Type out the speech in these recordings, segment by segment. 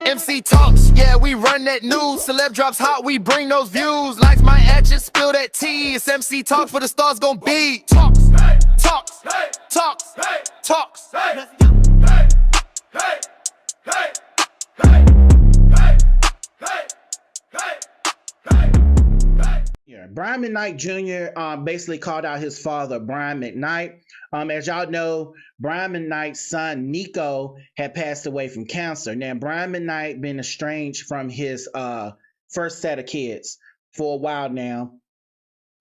MC talks, yeah, we run that news. Celeb drops hot, we bring those views. Lights my actions, spill that tea. It's MC talk for the stars gon' be. Talks, talks, talks, talks. Yeah, Brian McKnight Jr. Basically called out his father, Brian McKnight. As y'all know, Brian McKnight's son, Nikko, had passed away from cancer. Now, Brian McKnight been estranged from his first set of kids for a while now,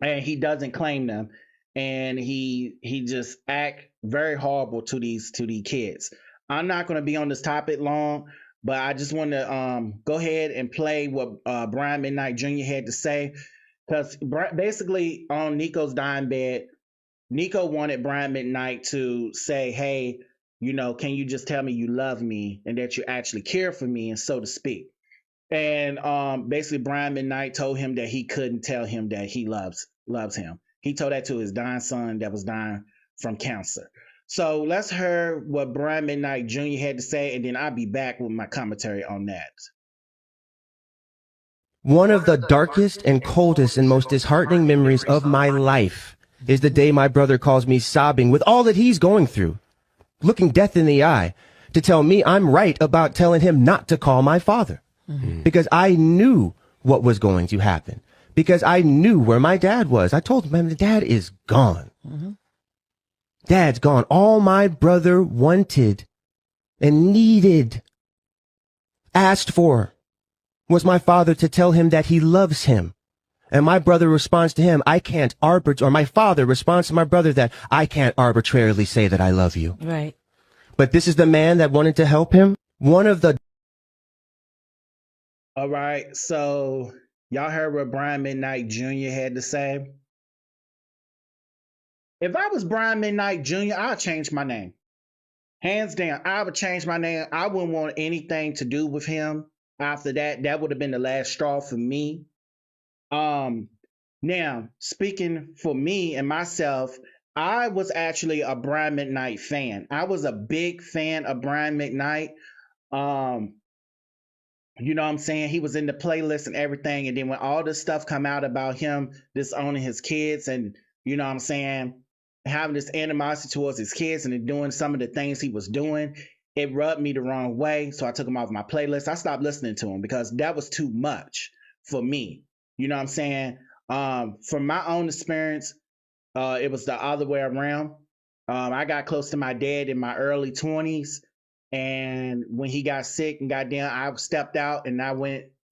and he doesn't claim them. And he just act very horrible to these kids. I'm not going to be on this topic long, but I just want to go ahead and play what Brian McKnight Jr. had to say. Because basically on Nikko's dying bed, Nikko wanted Brian McKnight to say, hey, you know, can you just tell me you love me and that you actually care for me, and so to speak. And basically Brian McKnight told him that he couldn't tell him that he loves him. He told that to his dying son that was dying from cancer. So let's hear what Brian McKnight Jr. had to say, and then I'll be back with my commentary on that. One of the darkest and coldest and most disheartening memories of my life is the day my brother calls me sobbing with all that he's going through, looking death in the eye, to tell me I'm right about telling him not to call my father. Because I knew what was going to happen. Because I knew where my dad was. I told him, man, the dad is gone. Dad's gone. All my brother wanted and needed, asked for, was my father to tell him that he loves him. And my brother responds to him, I can't arbitrarily, or my father responds to my brother that I can't arbitrarily say that I love you. Right. But this is the man that wanted to help him. One of the... All right, so y'all heard what Brian McKnight Jr. had to say. If I was Brian McKnight Jr., I'd change my name. Hands down, I would change my name. I wouldn't want anything to do with him. After that, that would have been the last straw for me. Now, speaking for me and myself, I was actually a Brian McKnight fan. I was a big fan of Brian McKnight. You know what I'm saying? He was in the playlist and everything. And then when all this stuff come out about him disowning his kids and, you know what I'm saying, having this animosity towards his kids and doing some of the things he was doing, it rubbed me the wrong way. So I took him off my playlist. I stopped listening to him because that was too much for me. You know what I'm saying? From my own experience, it was the other way around. I got close to my dad in my early 20s. And when he got sick and got down, I stepped out and I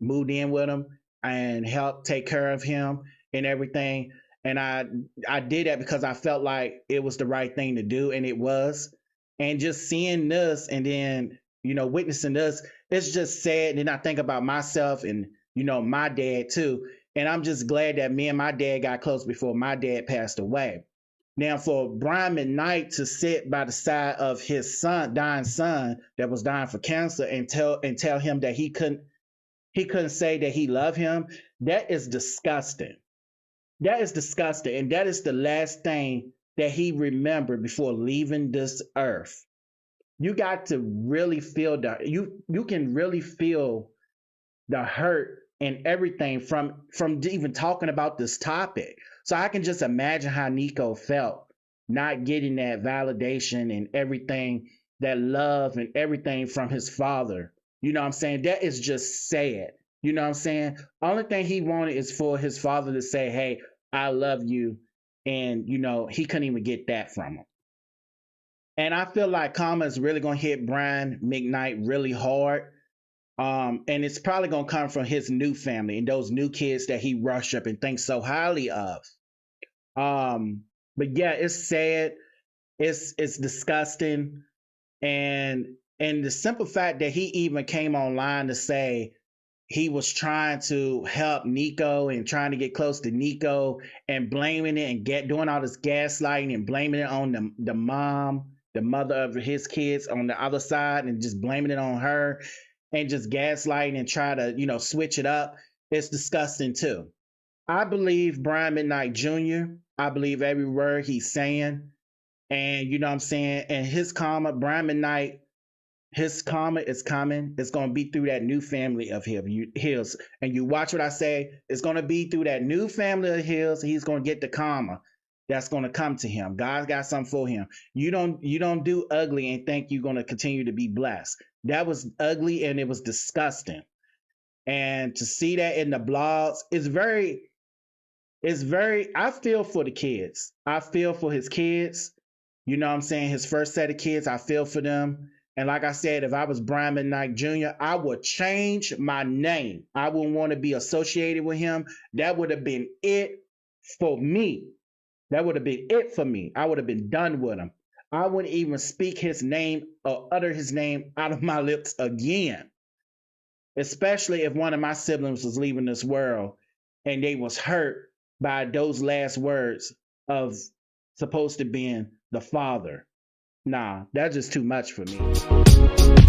moved in with him and helped take care of him and everything. And I did that because I felt like it was the right thing to do, and it was. And just seeing this and then, you know, witnessing this, it's just sad. And then I think about myself and, you know, my dad too. And I'm just glad that me and my dad got close before my dad passed away. Now, for Brian McKnight to sit by the side of his dying son that was dying for cancer and tell him that he couldn't say that he loved him, that is disgusting. That is disgusting. And that is the last thing that he remembered before leaving this earth. You got to really feel you can really feel the hurt and everything from even talking about this topic. So I can just imagine how Nikko felt not getting that validation and everything, that love and everything from his father. You know what I'm saying? That is just sad. You know what I'm saying? Only thing he wanted is for his father to say, hey, I love you. And, you know, he couldn't even get that from him. And I feel like karma is really going to hit Brian McKnight really hard. And it's probably going to come from his new family and those new kids that he worship and thinks so highly of. But yeah, it's sad. It's disgusting. And the simple fact that he even came online to say he was trying to help Nikko and trying to get close to Nikko and blaming it and doing all this gaslighting and blaming it on the mom, the mother of his kids on the other side, and just blaming it on her and just gaslighting and try to, you know, switch it up. It's disgusting too. I believe Brian McKnight Jr. I believe every word he's saying. And you know what I'm saying? And his karma, Brian McKnight, his karma is coming. It's going to be through that new family of his. And you watch what I say. It's going to be through that new family of his. He's going to get the karma that's going to come to him. God's got something for him. You don't do ugly and think you're going to continue to be blessed. That was ugly and it was disgusting. And to see that in the blogs is very, I feel for the kids. I feel for his kids. You know what I'm saying? His first set of kids, I feel for them. And like I said, if I was Brian McKnight Jr., I would change my name. I wouldn't want to be associated with him. That would have been it for me. That would have been it for me. I would have been done with him. I wouldn't even speak his name or utter his name out of my lips again. Especially if one of my siblings was leaving this world and they was hurt by those last words of supposed to being the father. Nah, that's just too much for me.